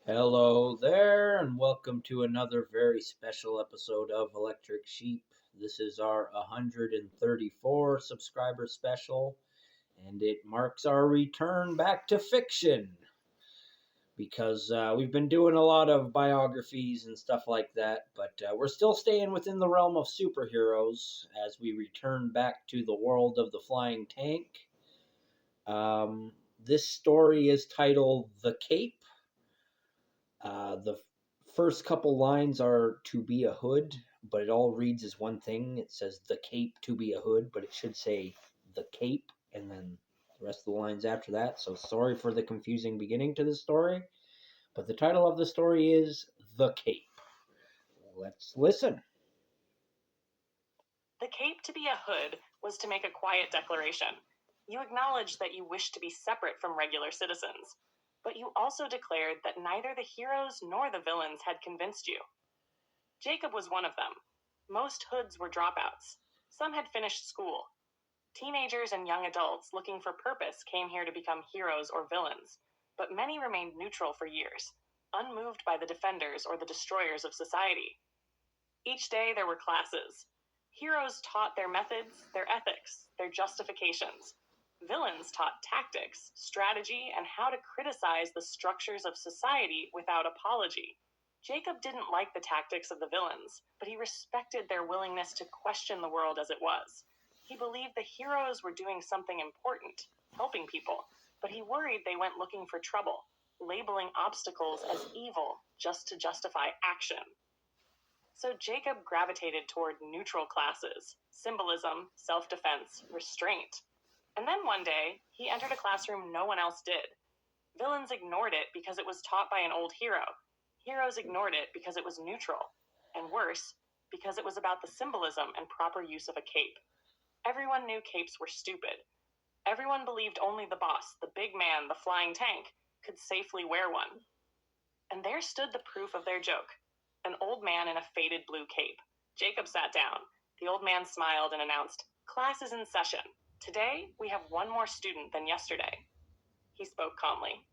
Hello there, and welcome to another very special episode of Electric Sheep. This is our 134 subscriber special, and it marks our return back to fiction because we've been doing a lot of biographies and stuff like that, but we're still staying within the realm of superheroes as we return back to the world of the flying tank. This story is titled The Cape. The first couple lines are "to be a hood," but it all reads as one thing. It says "the cape to be a hood," but it should say "the cape," and then the rest of the lines after that. So sorry for the confusing beginning to the story, but the title of the story is "The Cape." Let's listen. The cape to be a hood was to make a quiet declaration. You acknowledged that you wished to be separate from regular citizens, but you also declared that neither the heroes nor the villains had convinced you. Jacob was one of them. Most hoods were dropouts. Some had finished school. Teenagers and young adults looking for purpose came here to become heroes or villains, but many remained neutral for years, unmoved by the defenders or the destroyers of society. Each day there were classes. Heroes taught their methods, their ethics, their justifications. Villains taught tactics, strategy, and how to criticize the structures of society without apology. Jacob didn't like the tactics of the villains, but he respected their willingness to question the world as it was. He believed the heroes were doing something important, helping people, but he worried they went looking for trouble, labeling obstacles as evil just to justify action. So Jacob gravitated toward neutral classes: symbolism, self defense, restraint. And then one day, he entered a classroom no one else did. Villains ignored it because it was taught by an old hero. Heroes ignored it because it was neutral. And worse, because it was about the symbolism and proper use of a cape. Everyone knew capes were stupid. Everyone believed only the boss, the big man, the flying tank, could safely wear one. And there stood the proof of their joke: an old man in a faded blue cape. Jacob sat down. The old man smiled and announced, "Class is in session. Today, we have one more student than yesterday." He spoke calmly.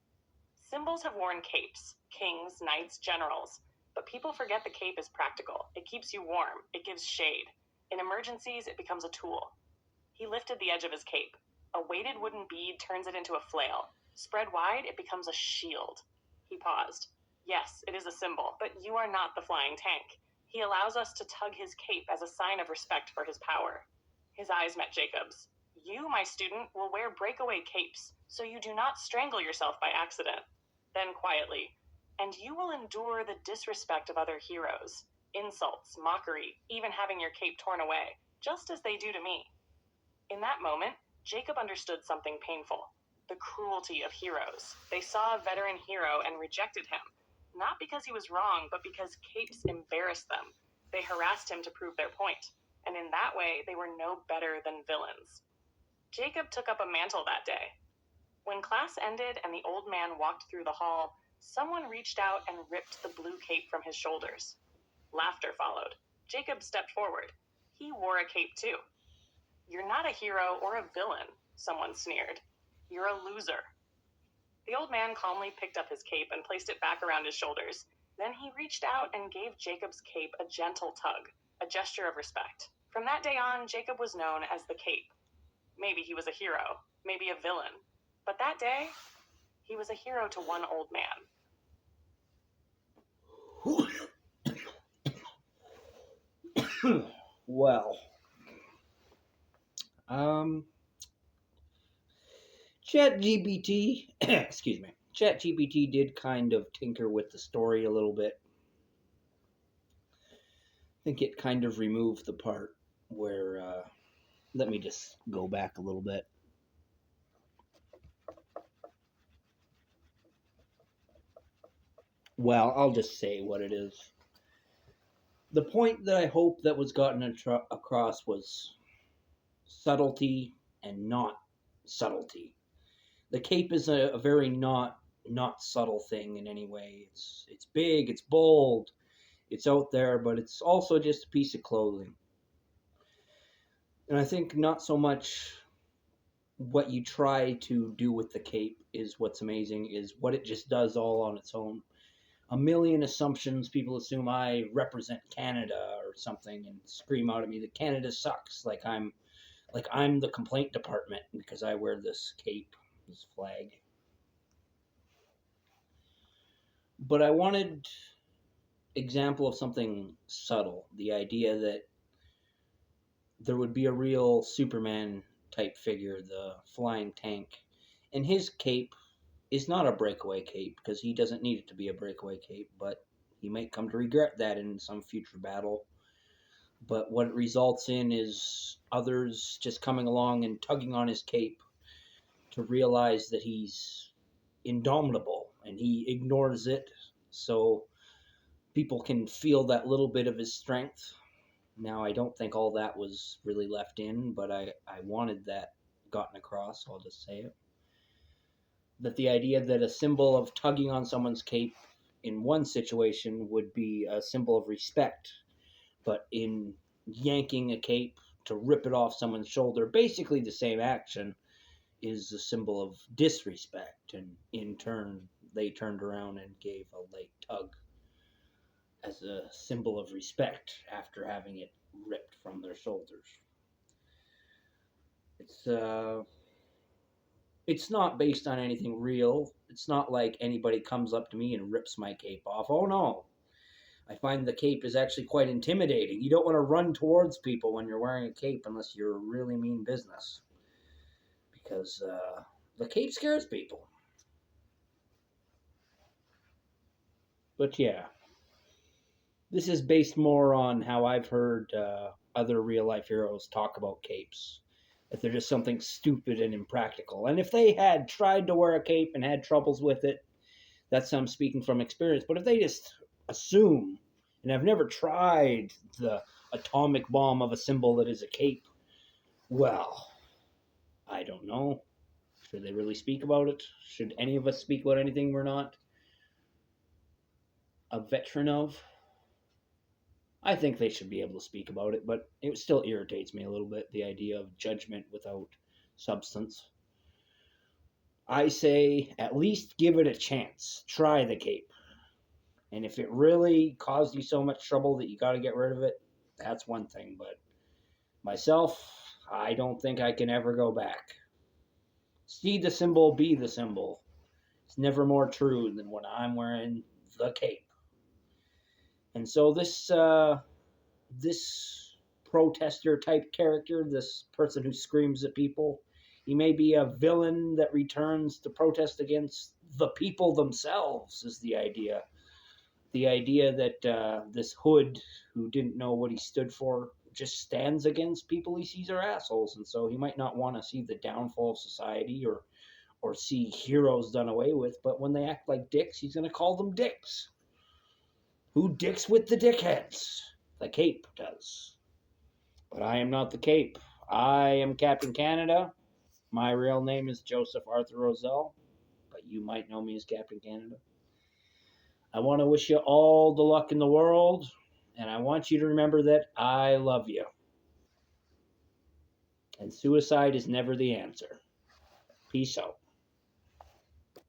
Symbols have worn capes: kings, knights, generals. But people forget the cape is practical. It keeps you warm. It gives shade. In emergencies, it becomes a tool. He lifted the edge of his cape. A weighted wooden bead turns it into a flail. Spread wide, it becomes a shield. He paused. "Yes, it is a symbol, but you are not the flying tank. He allows us to tug his cape as a sign of respect for his power." His eyes met Jacob's. "You, my student, will wear breakaway capes, so you do not strangle yourself by accident." Then quietly, "And you will endure the disrespect of other heroes, insults, mockery, even having your cape torn away, just as they do to me." In that moment, Jacob understood something painful: the cruelty of heroes. They saw a veteran hero and rejected him, not because he was wrong, but because capes embarrassed them. They harassed him to prove their point, and in that way, they were no better than villains. Jacob took up a mantle that day. When class ended and the old man walked through the hall, someone reached out and ripped the blue cape from his shoulders. Laughter followed. Jacob stepped forward. He wore a cape too. "You're not a hero or a villain," someone sneered. "You're a loser." The old man calmly picked up his cape and placed it back around his shoulders. Then he reached out and gave Jacob's cape a gentle tug, a gesture of respect. From that day on, Jacob was known as the Cape. Maybe he was a hero, maybe a villain. But that day, he was a hero to one old man. Well, um, ChatGPT, excuse me, ChatGPT did kind of tinker with the story a little bit. I think it kind of removed the part where, let me just go back a little bit. Well, I'll just say what it is. The point that I hope that was gotten across was subtlety and not subtlety. The cape is a very not subtle thing in any way. It's big, it's bold, it's out there, but it's also just a piece of clothing. And I think not so much what you try to do with the cape is what's amazing, is what it just does all on its own. a million assumptions. People assume I represent Canada or something and scream out at me that Canada sucks, like I'm the complaint department because I wear this cape, this flag. But I wanted example of something subtle, the idea that there would be a real Superman type figure, the flying tank. And his cape is not a breakaway cape because he doesn't need it to be a breakaway cape, but he might come to regret that in some future battle. But what it results in is others just coming along and tugging on his cape to realize that he's indomitable and he ignores it. So people can feel that little bit of his strength. Now, I don't think all that was really left in, but I wanted that gotten across. So I'll just say it. That the idea that a symbol of tugging on someone's cape in one situation would be a symbol of respect, but in yanking a cape to rip it off someone's shoulder, basically the same action, is a symbol of disrespect. And in turn, they turned around and gave a light tug as a symbol of respect after having it ripped from their shoulders. It's uh, it's not based on anything real. It's not like anybody comes up to me and rips my cape off. Oh no. I find the cape is actually quite intimidating. You don't want to run towards people when you're wearing a cape unless you're really mean business. Because the cape scares people. But yeah, this is based more on how I've heard other real life heroes talk about capes. That they're just something stupid and impractical. And if they had tried to wear a cape and had troubles with it, that's I'm speaking from experience. But if they just assume and have never tried the atomic bomb of a symbol that is a cape, well, I don't know. Should they really speak about it? Should any of us speak about anything we're not a veteran of? I think they should be able to speak about it, but it still irritates me a little bit, the idea of judgment without substance. I say at least give it a chance. Try the cape. And if it really caused you so much trouble that you got to get rid of it, that's one thing. But myself, I don't think I can ever go back. See the symbol, be the symbol. It's never more true than when I'm wearing the cape. And so this protester type character, this person who screams at people, he may be a villain that returns to protest against the people themselves, is the idea. The idea that this hood who didn't know what he stood for just stands against people he sees are assholes, and so he might not want to see the downfall of society or see heroes done away with, but when they act like dicks, he's going to call them dicks. Who dicks with the dickheads? The cape does. But I am not the cape. I am Captain Canada. My real name is Joseph Arthur Roszell, but you might know me as Captain Canada. I want to wish you all the luck in the world, and I want you to remember that I love you. And suicide is never the answer. Peace out.